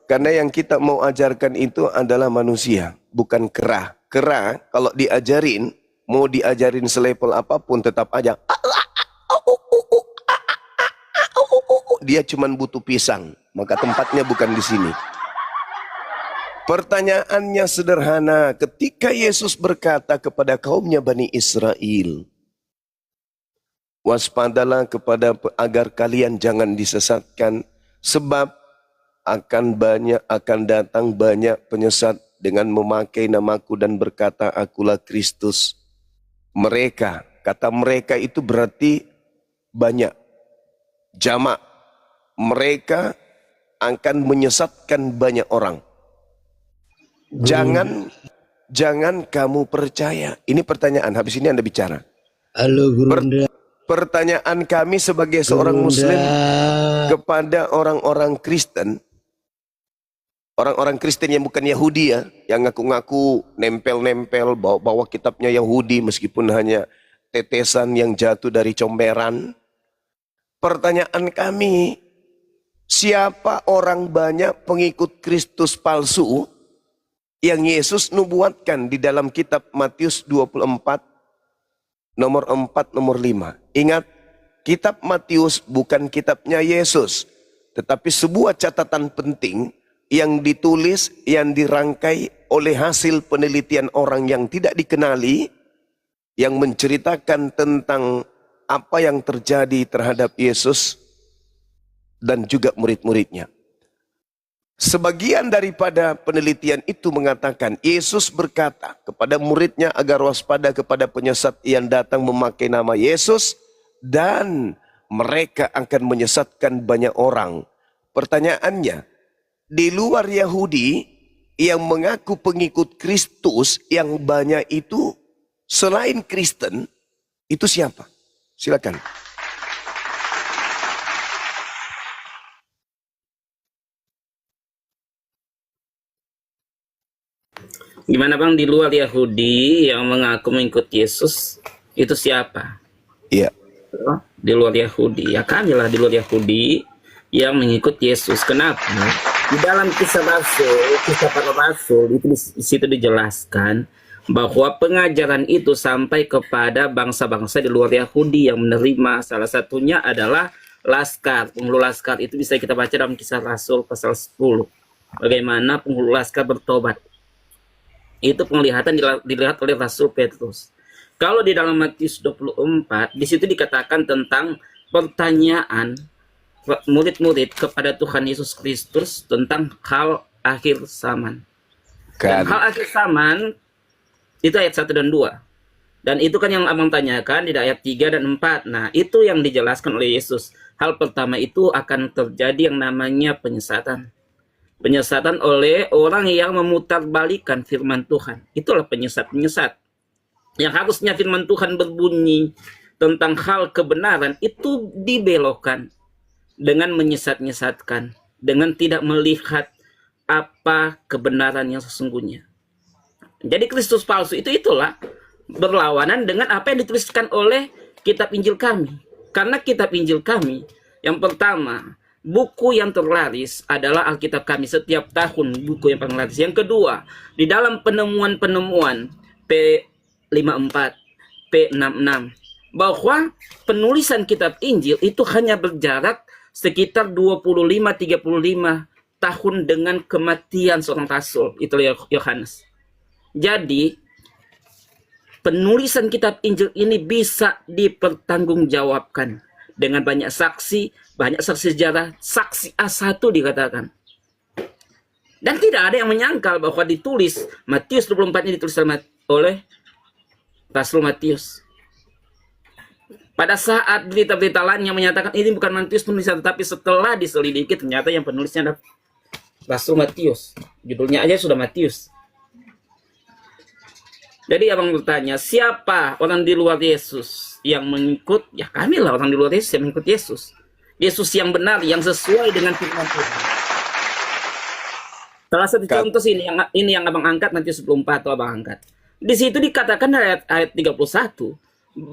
Karena yang kita mau ajarkan itu adalah manusia, bukan kera. Kera kalau diajarin, mau diajarin selevel apapun tetap aja. Dia cuma butuh pisang, maka tempatnya bukan di sini. Pertanyaannya sederhana, ketika Yesus berkata kepada kaumnya Bani Israel, waspadalah agar kalian jangan disesatkan, sebab akan datang banyak penyesat dengan memakai namaku dan berkata akulah Kristus. Mereka, kata mereka itu berarti banyak, jamak. Mereka akan menyesatkan banyak orang. Jangan kamu percaya. Ini pertanyaan, habis ini Anda bicara. Halo Gurunda. Pertanyaan kami sebagai seorang Muslim kepada orang-orang Kristen, orang-orang Kristen yang bukan Yahudi ya, yang ngaku-ngaku nempel-nempel bawa kitabnya Yahudi meskipun hanya tetesan yang jatuh dari comberan. Pertanyaan kami, siapa orang banyak pengikut Kristus palsu yang Yesus nubuatkan di dalam kitab Matius 24 nomor 4 nomor 5. Ingat, kitab Matius bukan kitabnya Yesus, tetapi sebuah catatan penting yang ditulis, yang dirangkai oleh hasil penelitian orang yang tidak dikenali, yang menceritakan tentang apa yang terjadi terhadap Yesus dan juga murid-muridnya. Sebagian daripada penelitian itu mengatakan Yesus berkata kepada muridnya agar waspada kepada penyesat yang datang memakai nama Yesus dan mereka akan menyesatkan banyak orang. Pertanyaannya, di luar Yahudi yang mengaku pengikut Kristus yang banyak itu selain Kristen, itu siapa? Silakan. Gimana Bang, di luar Yahudi yang mengaku mengikut Yesus itu siapa? Iya. Di luar Yahudi, ya kami lah di luar Yahudi yang mengikut Yesus. Kenapa? Di dalam kisah para rasul itu di situ dijelaskan bahwa pengajaran itu sampai kepada bangsa-bangsa di luar Yahudi yang menerima. Salah satunya adalah Laskar. Penghulu Laskar itu bisa kita baca dalam kisah Rasul pasal 10. Bagaimana penghulu Laskar bertobat. Itu penglihatan dilihat oleh Rasul Petrus. Kalau di dalam Matius 24, di situ dikatakan tentang pertanyaan murid-murid kepada Tuhan Yesus Kristus tentang hal akhir zaman. Dan hal akhir zaman itu ayat 1 dan 2. Dan itu kan yang Abang tanyakan di ayat 3 dan 4. Nah, itu yang dijelaskan oleh Yesus. Hal pertama itu akan terjadi yang namanya penyesatan. Penyesatan oleh orang yang memutarbalikkan firman Tuhan. Itulah penyesat-penyesat. Yang harusnya firman Tuhan berbunyi tentang hal kebenaran, itu dibelokkan dengan menyesat-nyesatkan, dengan tidak melihat apa kebenaran yang sesungguhnya. Jadi Kristus palsu itulah berlawanan dengan apa yang dituliskan oleh kitab Injil kami. Karena kitab Injil kami, yang pertama, buku yang terlaris adalah Alkitab kami setiap tahun, buku yang paling laris. Yang kedua, di dalam penemuan-penemuan P54, P66, bahwa penulisan kitab Injil itu hanya berjarak sekitar 25-35 tahun dengan kematian seorang rasul, itu Yohanes. Jadi, penulisan kitab Injil ini bisa dipertanggungjawabkan dengan banyak saksi sejarah, saksi A1 dikatakan. Dan tidak ada yang menyangkal bahwa ditulis, Matius 24 ini ditulis oleh Rasul Matius. Pada saat berita-berita lain yang menyatakan ini bukan Matius penulisan, tetapi setelah diselidiki ternyata yang penulisnya adalah Rasul Matius. Judulnya aja sudah Matius. Jadi Abang bertanya, siapa orang di luar Yesus yang mengikut? Ya kami lah orang di luar Yesus yang mengikut Yesus. Yesus yang benar, yang sesuai dengan firman Tuhan. Salah satu contoh ini yang Abang angkat, nanti 14 atau Abang angkat. Di situ dikatakan ayat 31,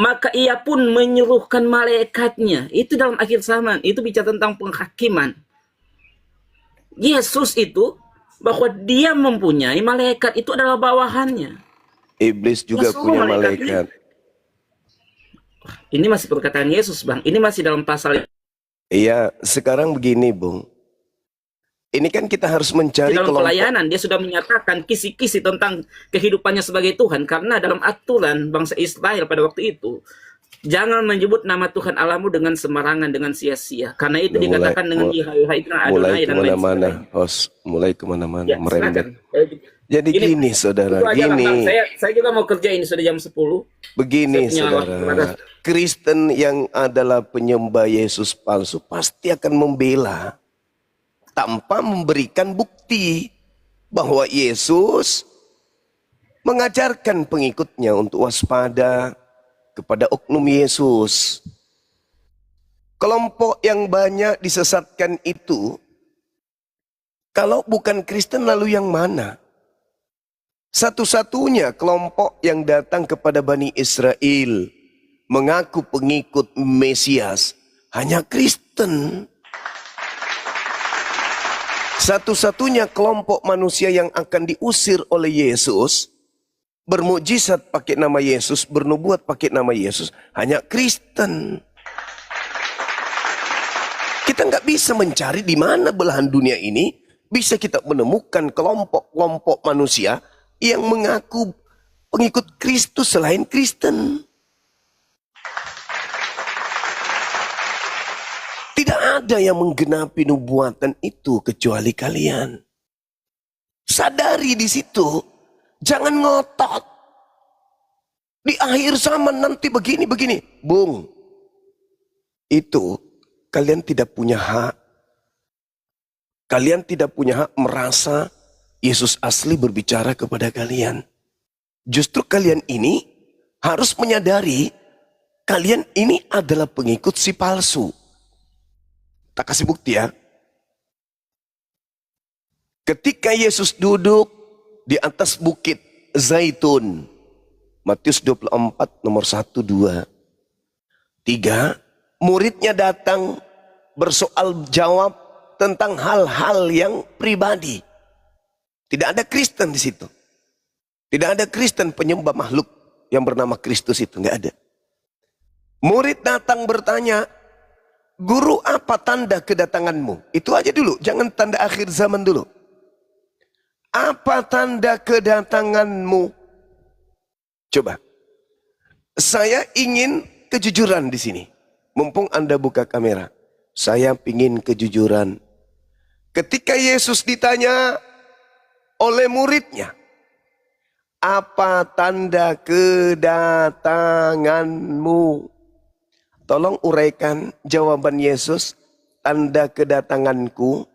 maka ia pun menyuruhkan malaikatnya. Itu dalam akhir zaman, itu bicara tentang penghakiman. Yesus itu bahwa dia mempunyai malaikat, itu adalah bawahannya. Iblis juga Semua punya malaikatnya. malaikat. Ini masih perkataan Yesus, Bang. Ini masih dalam pasal Iya, sekarang begini, Bung. Ini kan kita harus mencari dalam kelompok. pelayanan. Dia sudah menyatakan kisi-kisi tentang kehidupannya sebagai Tuhan. Karena dalam aturan bangsa Israel pada waktu itu, jangan menyebut nama Tuhan Allahmu dengan sembarangan, dengan sia-sia. Karena itu Udah dikatakan dengan Yahweh itu mulai Adonai dan lain kemana-mana, sebagainya. host. Mulai kemana-mana, Ya, merembet. silakan. Jadi gini, saudara, Itu aja lah, Bang. gini. Saya juga mau kerja ini sudah jam 10. Begini, Saya punya saudara. Kristen yang adalah penyembah Yesus palsu pasti akan membela tanpa memberikan bukti bahwa Yesus mengajarkan pengikutnya untuk waspada kepada oknum Yesus. Kelompok yang banyak disesatkan itu, kalau bukan Kristen lalu yang mana? Satu-satunya kelompok yang datang kepada Bani Israel mengaku pengikut Mesias hanya Kristen. Satu-satunya kelompok manusia yang akan diusir oleh Yesus, bermukjizat pakai nama Yesus, bernubuat pakai nama Yesus, hanya Kristen. Kita nggak bisa mencari di mana belahan dunia ini bisa kita menemukan kelompok-kelompok manusia yang mengaku pengikut Kristus selain Kristen. Tidak ada yang menggenapi nubuatan itu kecuali kalian. Sadari di situ, jangan ngotot. Di akhir zaman nanti begini-begini. Bung, itu kalian tidak punya hak. Kalian tidak punya hak merasa Yesus asli berbicara kepada kalian. Justru kalian ini harus menyadari kalian ini adalah pengikut si palsu. Tak kasih bukti ya. Ketika Yesus duduk di atas bukit Zaitun, Matius 24 nomor 1, 2, 3, muridnya datang bersoal jawab tentang hal-hal yang pribadi. Tidak ada Kristen di situ. Tidak ada Kristen penyembah makhluk yang bernama Kristus itu, nggak ada. Murid datang bertanya, "Guru, apa tanda kedatanganmu?" Itu aja dulu, jangan tanda akhir zaman dulu. Apa tanda kedatanganmu? Coba. Saya ingin kejujuran di sini. Mumpung Anda buka kamera. Saya ingin kejujuran. Ketika Yesus ditanya oleh muridnya, apa tanda kedatanganmu? Tolong uraikan jawaban Yesus. Tanda kedatanganku.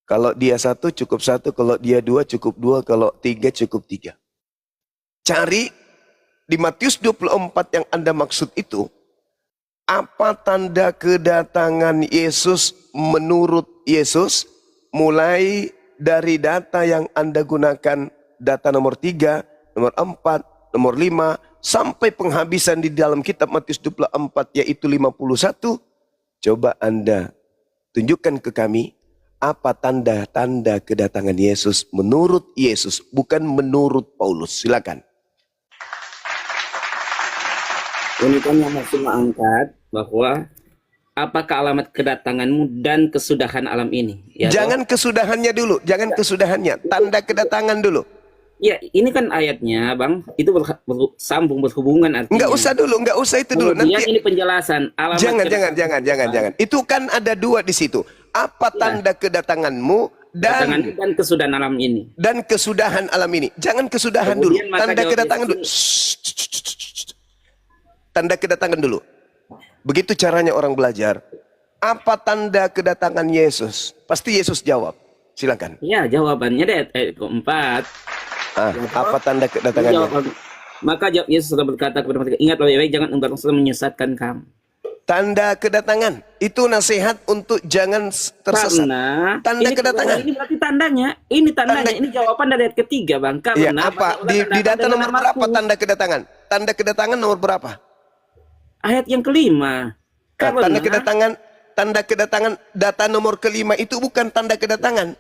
Kalau dia 1 cukup 1, kalau dia 2 cukup 2, kalau 3 cukup 3. Cari di Matius 24 yang Anda maksud itu. Apa tanda kedatangan Yesus menurut Yesus? Mulai dari data yang Anda gunakan, data nomor 3, nomor 4, nomor 5, sampai penghabisan di dalam kitab Matius 24 yaitu 51. Coba Anda tunjukkan ke kami apa tanda-tanda kedatangan Yesus menurut Yesus, bukan menurut Paulus. Silakan. Ini kan yang maksud angkat bahwa apakah alamat kedatanganmu dan kesudahan alam ini? Ya, Jangan kesudahannya dulu, jangan kesudahannya, tanda kedatangan dulu. Ya, ini kan ayatnya, Bang. Itu bersambung, berhubungan artinya. Enggak usah dulu, enggak usah itu dulu. Kemudian Nanti ini penjelasan alamat jangan. Itu kan ada dua di situ. Apa tanda kedatanganmu kedatangan dan kesudahan alam ini. Dan kesudahan alam ini. Jangan kesudahan Kemudian dulu. maka Tanda jawab kedatangan dulu. Tanda kedatangan dulu. Begitu caranya orang belajar. Apa tanda kedatangan Yesus? Pasti Yesus jawab. Silakan. Ya, jawabannya deh ayat keempat. Apa tanda kedatangannya? Maka jawab Yesus sudah berkata kepada mereka, ingat baik-baik, jangan engkau menyesatkan kamu. Tanda kedatangan itu nasihat untuk jangan tersesat. Karena tanda kedatangan. Ini berarti tandanya. Ini tandanya. Ini jawaban dari ayat ketiga, Bang. Ya, Karena apa? Di data nomor berapa tanda kedatangan? Tanda kedatangan nomor berapa? Ayat yang kelima. Tanda Tanda kedatangan, data nomor kelima itu bukan tanda kedatangan.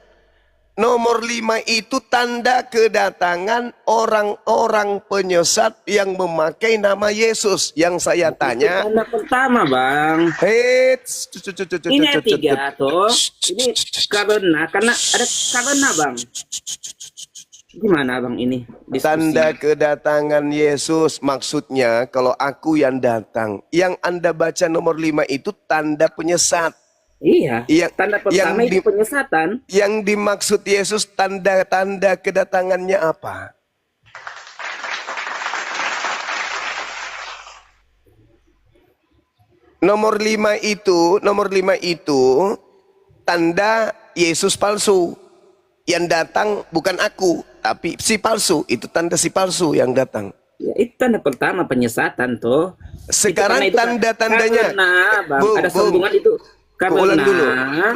Nomor 5 itu tanda kedatangan orang-orang penyesat yang memakai nama Yesus. Yang saya tanya, Tanda pertama, Bang. Heits, Ini ayat 3 tuh. Ini karena ada karena, Bang. Gimana, Bang, ini diskusi? tanda kedatangan Yesus maksudnya kalau aku yang datang. Yang Anda baca nomor 5 itu tanda penyesat. Iya. Tanda pertama itu penyesatan. Yang dimaksud Yesus tanda-tanda kedatangannya apa? Nomor 5 itu tanda Yesus palsu. Yang datang bukan aku, tapi si palsu. Itu tanda si palsu yang datang. Ya, itu tanda pertama penyesatan tuh. Sekarang Itu tanda-tandanya. karena, Bang, Bu, ada sambungan itu. ulang Karena dulu.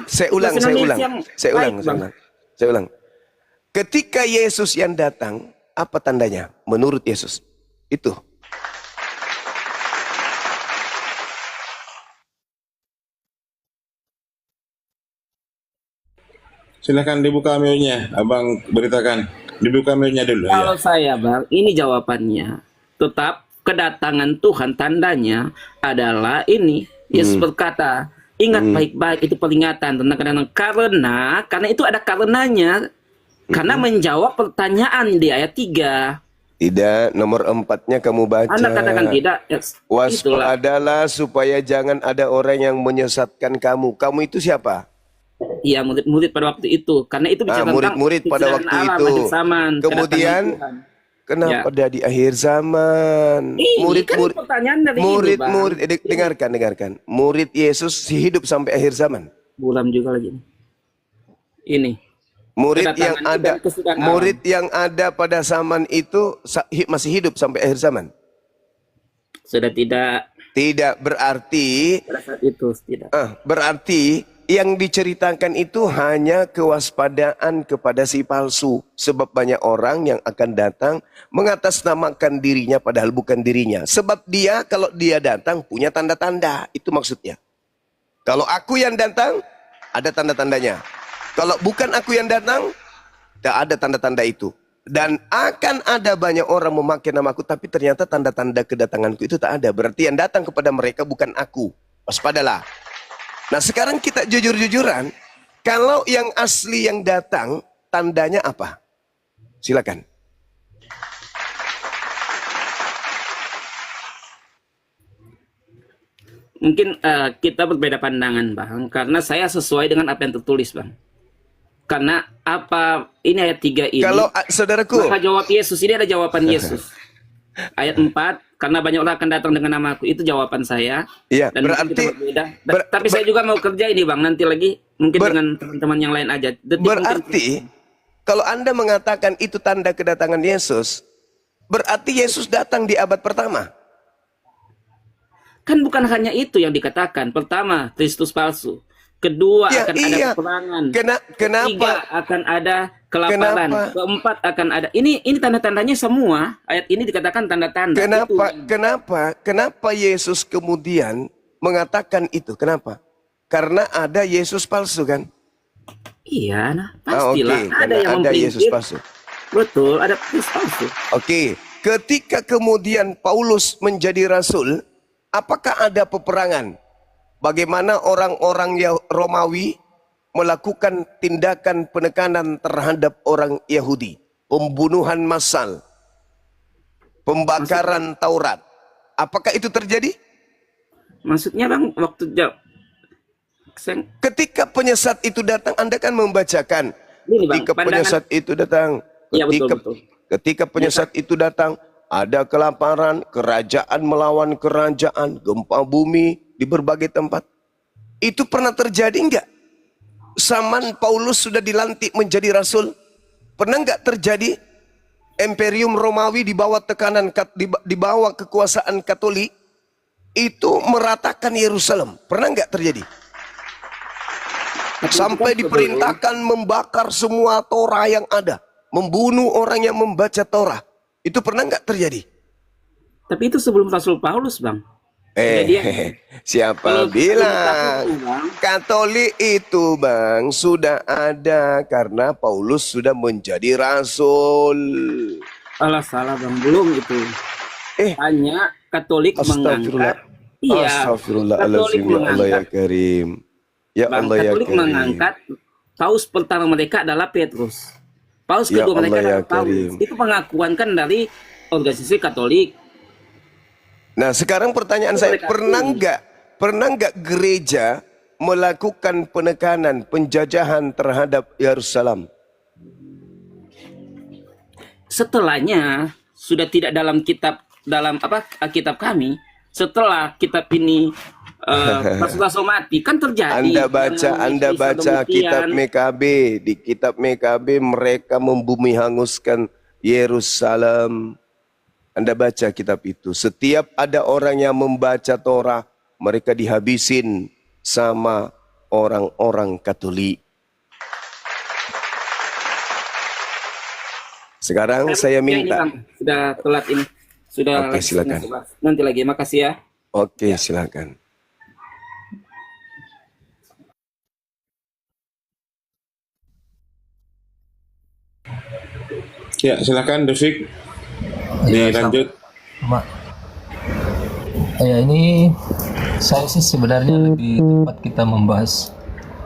Saya ulang. Bang. Ketika Yesus yang datang, apa tandanya? Menurut Yesus. Itu. Silakan dibuka mute-nya, Abang beritakan. Dibuka mute-nya dulu. Kalau Ya. saya, Bang, ini jawabannya. Tetap kedatangan Tuhan tandanya adalah ini. Yesus berkata, ingat baik-baik itu peringatan tentang kedatangan. Karena itu ada karenanya. Karena menjawab pertanyaan di ayat 3. Tidak, nomor 4-nya kamu baca. Anda katakan tidak. Itulah. Waspadalah supaya jangan ada orang yang menyesatkan kamu. Kamu itu siapa? Iya, murid-murid pada waktu itu. Karena itu bicara tentang Murid-murid pada pikiran waktu alam, itu. akhir zaman, Kemudian, kedatangan Tuhan. kenapa dia di akhir zaman? Ini kan pertanyaan dari ini, Bang. Dengarkan. Murid Yesus hidup sampai akhir zaman. Buram juga lagi. Ini. Murid yang Kedatangan ada, dan kesudahan alam. murid yang ada pada zaman itu masih hidup sampai akhir zaman. Sudah tidak Tidak berarti, pada saat itu tidak. berarti yang diceritakan itu hanya kewaspadaan kepada si palsu. Sebab banyak orang yang akan datang mengatasnamakan dirinya padahal bukan dirinya. Sebab dia kalau dia datang punya tanda-tanda. Itu maksudnya. Kalau aku yang datang ada tanda-tandanya. Kalau bukan aku yang datang tidak ada tanda-tanda itu. Dan akan ada banyak orang memakai namaku tapi ternyata tanda-tanda kedatanganku itu tak ada. Berarti yang datang kepada mereka bukan aku. Waspadalah. Nah sekarang kita jujur-jujuran, kalau yang asli yang datang, tandanya apa? Silakan. Mungkin kita berbeda pandangan, Bang, karena saya sesuai dengan apa yang tertulis, Bang. Karena apa ini ayat 3 ini? Kalau saudaraku, maka jawab Yesus, ini ada jawaban Yesus. Ayat 4, karena banyak orang akan datang dengan namaku, itu jawaban saya. Iya, Dan mungkin kita berbeda. Tapi saya juga mau kerja ini, Bang, nanti lagi mungkin dengan teman-teman yang lain aja. Berarti kalau Anda mengatakan itu tanda kedatangan Yesus, berarti Yesus datang di abad pertama. Kan bukan hanya itu yang dikatakan. Pertama, Kristus palsu. Kedua, Ya, akan ada peperangan. Kenapa? Ketiga, akan ada kelaparan. Keempat, akan ada. Ini tanda-tandanya semua. Ayat ini dikatakan tanda-tanda. Kenapa Yesus kemudian mengatakan itu? Kenapa? Karena ada Yesus palsu kan? Iya, nah pastilah. Ada yang Yesus palsu. Betul, ada Kristus palsu. Oke, ketika kemudian Paulus menjadi rasul, apakah ada peperangan? Bagaimana orang-orang Romawi melakukan tindakan penekanan terhadap orang Yahudi, pembunuhan massal, pembakaran Taurat. Apakah itu terjadi? Maksudnya, Bang, waktu ketika penyesat itu datang, Anda kan membacakan. Ini, Bang, ketika penyesat itu datang, ya, betul. ketika penyesat itu datang, ada kelaparan, kerajaan melawan kerajaan, gempa bumi di berbagai tempat. Itu pernah terjadi enggak? Zaman Paulus sudah dilantik menjadi rasul, pernah enggak terjadi Imperium Romawi di bawah tekanan, di bawah kekuasaan Katolik itu meratakan Yerusalem? Pernah enggak terjadi? Sampai diperintahkan membakar semua Torah yang ada, membunuh orang yang membaca Torah. Itu pernah enggak terjadi? Tapi itu sebelum Rasul Paulus, Bang. Jadi dia Siapa kalau bilang Bang, Katolik itu Bang sudah ada karena Paulus sudah menjadi rasul. alah salah Bang, belum itu. Eh, Hanya Katolik astagfirullah. mengangkat, iya, Katolik Astagfirullahaladzim, ya Allah ya mengangkat, Karim. Ya Bang, Allah ya Katolik Karim. mengangkat Paus pertama mereka adalah Petrus. Paus Ya kedua mereka Allah ya adalah Paulus. Karim. Itu pengakuan kan dari organisasi Katolik. Nah, sekarang pertanyaan saya, pernah nggak gereja melakukan penekanan, penjajahan terhadap Yerusalem? Setelahnya sudah tidak dalam kitab kami. Setelah kitab ini Rasul mati kan terjadi. Anda baca kitab MKB, di kitab MKB mereka membumi hanguskan Yerusalem. Anda baca kitab itu. Setiap ada orang yang membaca Torah, mereka dihabisin sama orang-orang Katolik. Sekarang saya minta. Sudah telat ini. Sudah. Oke, silakan. Nanti lagi. Makasih ya. Oke, silakan. Ya, silakan Devik. Ya, Lanjut. Ya, ini saya sih sebenarnya lebih tepat kita membahas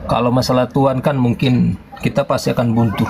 kalau masalah Tuhan kan mungkin kita pasti akan buntu.